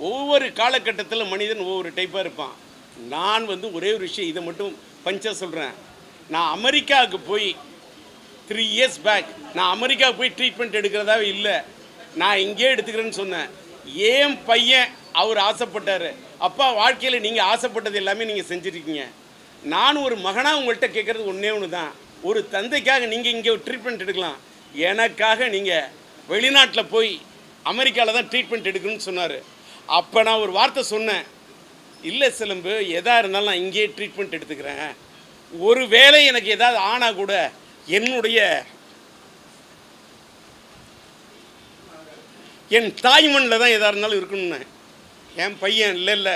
ஒவ்வொரு காலகட்டத்தில் மனிதன் ஒவ்வொரு டைப்பாக இருப்பான். நான் ஒரே ஒரு விஷயம் இதை மட்டும் பஞ்சா சொல்கிறேன். நான் அமெரிக்காவுக்கு போய் 3 இயர்ஸ் பேக் நான் அமெரிக்காவுக்கு போய் ட்ரீட்மெண்ட் எடுக்கிறதாவே இல்லை, நான் இங்கேயே எடுத்துக்கிறேன்னு சொன்னேன். ஏன் பையன் அவர் ஆசைப்பட்டார். அப்பா, வாழ்க்கையில் நீங்கள் ஆசைப்பட்டது எல்லாமே நீங்கள் செஞ்சுருக்கீங்க. நான் ஒரு மகனாக உங்கள்கிட்ட கேட்குறது ஒன்றே ஒன்று தான். ஒரு தந்தைக்காக நீங்கள் இங்கே ட்ரீட்மெண்ட் எடுக்கலாம், எனக்காக நீங்கள் வெளிநாட்டில் போய் அமெரிக்காவில் தான் ட்ரீட்மெண்ட் எடுக்கணும்னு சொன்னார். அப்போ நான் ஒரு வார்த்தை சொன்னேன், இல்லை சிலம்பு, எதாக இருந்தாலும் நான் இங்கேயே ட்ரீட்மெண்ட் எடுத்துக்கிறேன். ஒரு வேளை எனக்கு ஏதாவது ஆனால் கூட என்னுடைய என் தாய்மண்ணில் தான் எதாக இருந்தாலும் இருக்கணும்னு. என் பையன் இல்லை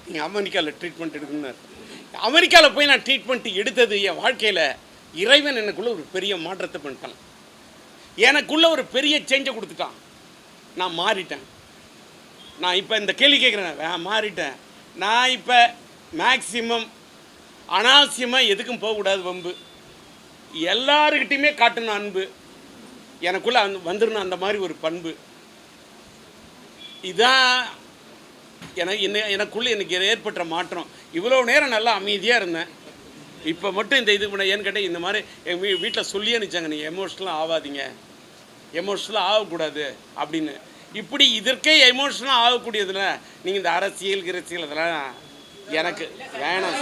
நீங்கள் அமெரிக்காவில் ட்ரீட்மெண்ட் எடுக்கணுன்னார். அமெரிக்காவில் போய் நான் ட்ரீட்மெண்ட் எடுத்தது என் வாழ்க்கையில் இறைவன் எனக்குள்ளே ஒரு பெரிய மாற்றத்தை பண்ணிட்டான். எனக்குள்ளே ஒரு பெரிய சேஞ்சை கொடுத்துட்டான். நான் மாறிட்டேன். நான் இப்போ இந்த கேள்வி கேட்குறேன், மாறிட்டேன். நான் இப்போ மேக்சிமம் அனாவசியமாக எதுக்கும் போகக்கூடாது. வம்பு எல்லாருக்கிட்டையுமே காட்டணும் அன்பு. எனக்குள்ளே வந்துடணும் அந்த மாதிரி ஒரு பண்பு. இதுதான் எனக்குள்ளே எனக்கு ஏற்பட்ட மாற்றம். இவ்வளோ நேரம் நல்லா அமைதியாக இருந்தேன். இப்போ மட்டும் இந்த இது பண்ண ஏன்னு கேட்டால், இந்த மாதிரி எங்கள் வீட்டில் சொல்லி அனுப்பிச்சாங்க, நீங்கள் எமோஷ்னலாக ஆகாதீங்க, எமோஷ்னலாக ஆகக்கூடாது அப்படின்னு. இப்படி இதற்கே எமோஷ்னலாக ஆகக்கூடியதுல நீங்கள் இந்த அரசியல் கிரசியல் அதெல்லாம் எனக்கு வேணாம்.